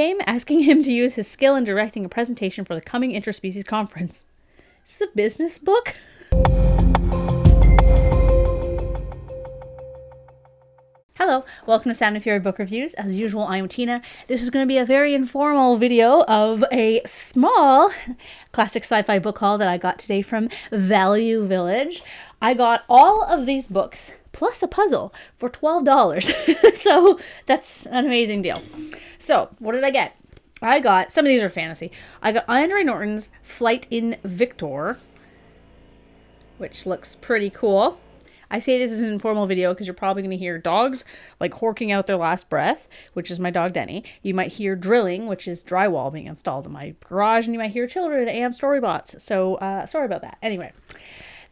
Came asking him to use his skill in directing a presentation for the coming interspecies conference. Is this a business book? Hello, welcome to Sound and Fury Book Reviews. As usual, I am Tina. This is going to be a very informal video of a small classic sci-fi book haul that I got today from Value Village. I got all of these books plus a puzzle for $12. So that's an amazing deal. So what did I get? I got, some of these are fantasy. I got Andre Norton's Flight in Victor, which looks pretty cool. I say this is an informal video because you're probably going to hear dogs like horking out their last breath, which is my dog Denny. You might hear drilling, which is drywall being installed in my garage, and you might hear children and storybots. So sorry about that. Anyway,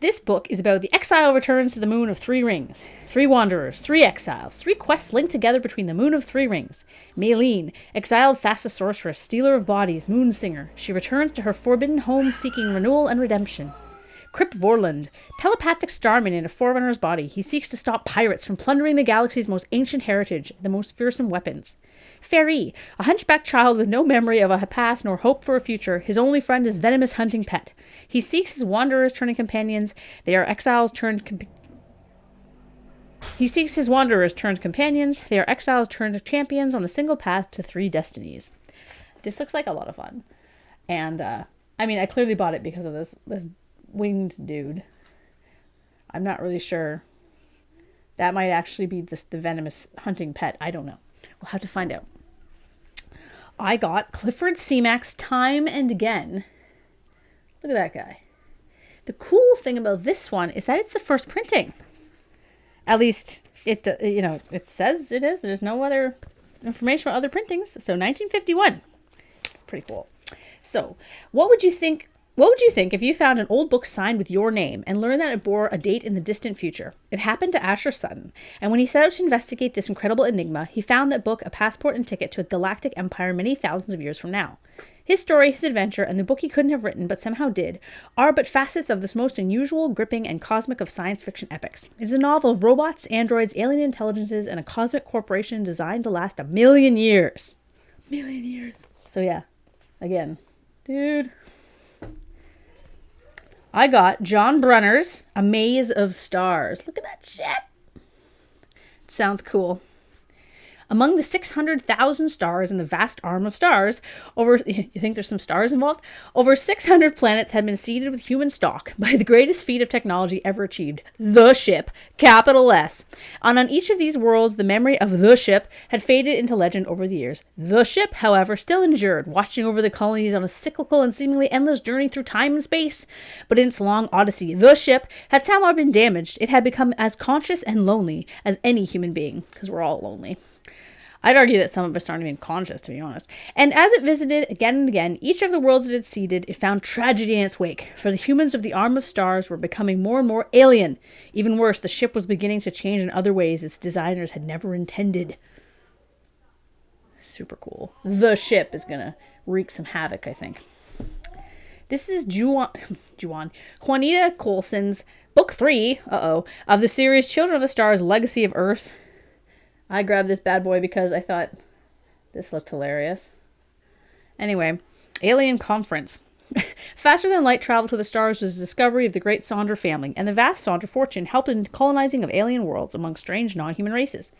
this book is about the exile returns to the moon of three rings. Three wanderers, three exiles, three quests linked together between the moon of three rings. Maylene, exiled fastest sorceress, stealer of bodies, moon singer. She returns to her forbidden home seeking renewal and redemption. Crip Vorland, telepathic starman in a forerunner's body. He seeks to stop pirates from plundering the galaxy's most ancient heritage, the most fearsome weapons. Fairy, a hunchback child with no memory of a past nor hope for a future. His only friend is venomous hunting pet. He seeks his wanderers turning companions. They are exiles turned He seeks his wanderers turned companions. They are exiles turned champions on a single path to three destinies. This looks like a lot of fun. And, I clearly bought it because of this winged dude. I'm not really sure. That might actually be the venomous hunting pet. I don't know. We'll have to find out. I got Clifford C Max Time and Again. Look at that guy. The cool thing about this one is that it's the first printing. At least it says it is. There's no other information about other printings. So 1951. Pretty cool. So, what would you think if you found an old book signed with your name and learned that it bore a date in the distant future? It happened to Asher Sutton, and when he set out to investigate this incredible enigma, he found that book a passport and ticket to a galactic empire many thousands of years from now. His story, his adventure, and the book he couldn't have written but somehow did, are but facets of this most unusual, gripping, and cosmic of science fiction epics. It is a novel of robots, androids, alien intelligences, and a cosmic corporation designed to last 1,000,000 years. 1,000,000 years. So yeah, again, dude. I got John Brunner's A Maze of Stars. Look at that shit. It sounds cool. Among the 600,000 stars in the vast arm of stars, you think there's some stars involved? Over 600 planets had been seeded with human stock by the greatest feat of technology ever achieved, the ship, capital S. And on each of these worlds, the memory of the ship had faded into legend over the years. The ship, however, still endured, watching over the colonies on a cyclical and seemingly endless journey through time and space. But in its long odyssey, the ship had somehow been damaged. It had become as conscious and lonely as any human being, because we're all lonely. I'd argue that some of us aren't even conscious, to be honest. And as it visited again and again, each of the worlds it had seeded, it found tragedy in its wake. For the humans of the arm of stars were becoming more and more alien. Even worse, the ship was beginning to change in other ways its designers had never intended. Super cool. The ship is going to wreak some havoc, I think. This is Juanita Colson's book 3, of the series Children of the Stars, Legacy of Earth. I grabbed this bad boy because I thought this looked hilarious. Anyway, Alien Conference. Faster than light travel to the stars was the discovery of the great Sonder family, and the vast Sonder fortune helped in colonizing of alien worlds among strange non-human races.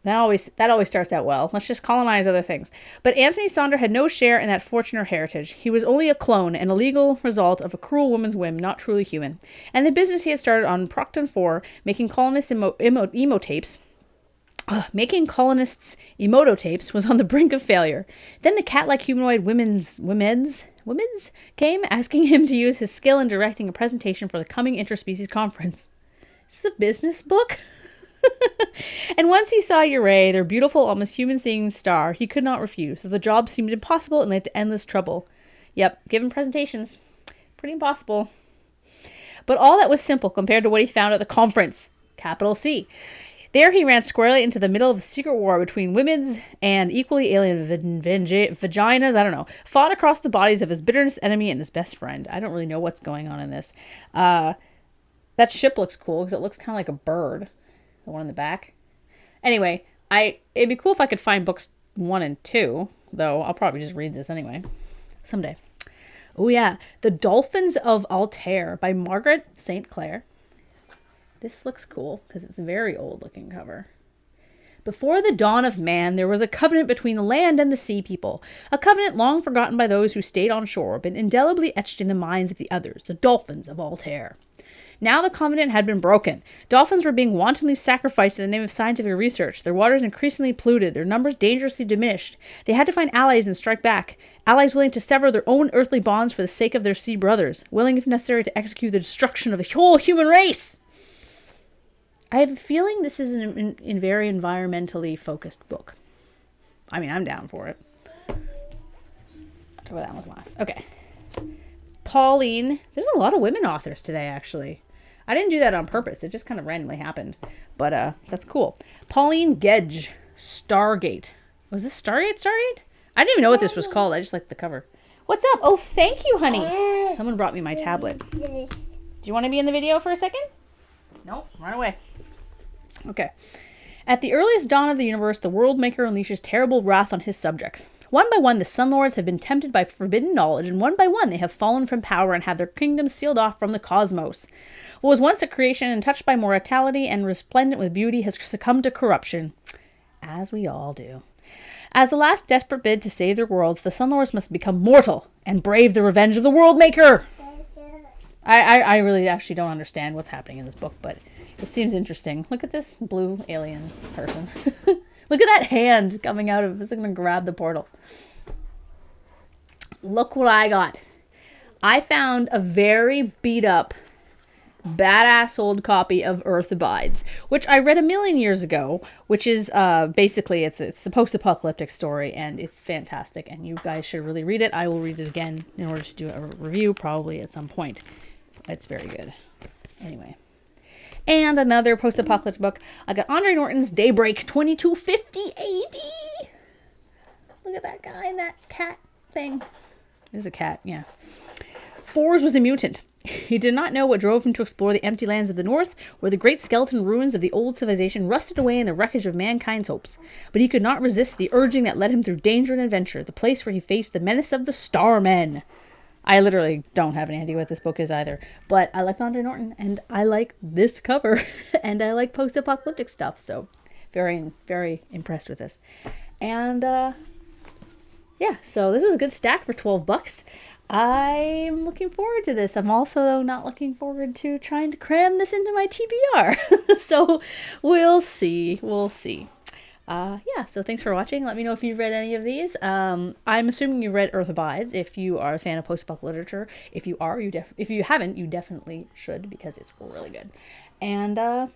That always starts out well. Let's just colonize other things. But Anthony Sonder had no share in that fortune or heritage. He was only a clone, an illegal result of a cruel woman's whim, not truly human. And the business he had started on Procton 4, making colonists emototapes was on the brink of failure. Then the cat-like humanoid women's came asking him to use his skill in directing a presentation for the coming interspecies conference. Is this a business book? And once he saw Uray, their beautiful, almost human-seeming star, he could not refuse, so the job seemed impossible and led to endless trouble. Yep, giving presentations. Pretty impossible. But all that was simple compared to what he found at the conference. Capital C. There he ran squarely into the middle of a secret war between women's and equally alien vaginas, fought across the bodies of his bitterest enemy and his best friend. I don't really know what's going on in this. That ship looks cool because it looks kind of like a bird. The one in the back. Anyway, it'd be cool if I could find books 1 and 2. though I'll probably just read this anyway. Someday. Oh yeah, The Dolphins of Altair by Margaret St. Clair. This looks cool because it's a very old looking cover. Before the dawn of man, there was a covenant between the land and the sea people. A covenant long forgotten by those who stayed on shore, but indelibly etched in the minds of the others, the Dolphins of Altair. Now the covenant had been broken. Dolphins were being wantonly sacrificed in the name of scientific research, their waters increasingly polluted, their numbers dangerously diminished. They had to find allies and strike back. Allies willing to sever their own earthly bonds for the sake of their sea brothers, willing if necessary to execute the destruction of the whole human race. I have a feeling this is a very environmentally focused book. I mean, I'm down for it. I'll talk about that one last. Okay. Pauline. There's a lot of women authors today, actually. I didn't do that on purpose. It just kind of randomly happened. But that's cool. Pauline Gedge. Stargate. Was this Stargate? I didn't even know what this was called. I just liked the cover. What's up? Oh, thank you, honey. Someone brought me my tablet. Do you want to be in the video for a second? Nope. Run away. Okay. At the earliest dawn of the universe, the World Maker unleashes terrible wrath on his subjects. One by one, the Sun Lords have been tempted by forbidden knowledge, and one by one they have fallen from power and had their kingdoms sealed off from the cosmos. What was once a creation untouched by mortality and resplendent with beauty has succumbed to corruption. As we all do. As the last desperate bid to save their worlds, the Sun Lords must become mortal and brave the revenge of the World Maker. I really actually don't understand what's happening in this book, but it seems interesting. Look at this blue alien person. Look at that hand coming out of it. It's going to grab the portal. Look what I got. I found a very beat up, badass old copy of Earth Abides, which I read a million years ago, which is basically, it's the post-apocalyptic story, and it's fantastic, and you guys should really read it. I will read it again in order to do a review, probably at some point. It's very good. Anyway. And another post-apocalyptic book. I got Andre Norton's Daybreak 2250 AD. Look at that guy and that cat thing. There's a cat, yeah. Fours was a mutant. He did not know what drove him to explore the empty lands of the north, where the great skeleton ruins of the old civilization rusted away in the wreckage of mankind's hopes. But he could not resist the urging that led him through danger and adventure, the place where he faced the menace of the Starmen. I literally don't have any idea what this book is either, but I like Andre Norton, and I like this cover, and I like post-apocalyptic stuff, so very, very impressed with this. And, yeah, so this is a good stack for $12. I'm looking forward to this. I'm also, though, not looking forward to trying to cram this into my TBR, so we'll see. Yeah, so thanks for watching. Let me know if you've read any of these. I'm assuming you've read Earth Abides if you are a fan of post-apocalyptic literature. If you are, if you haven't, you definitely should, because it's really good. And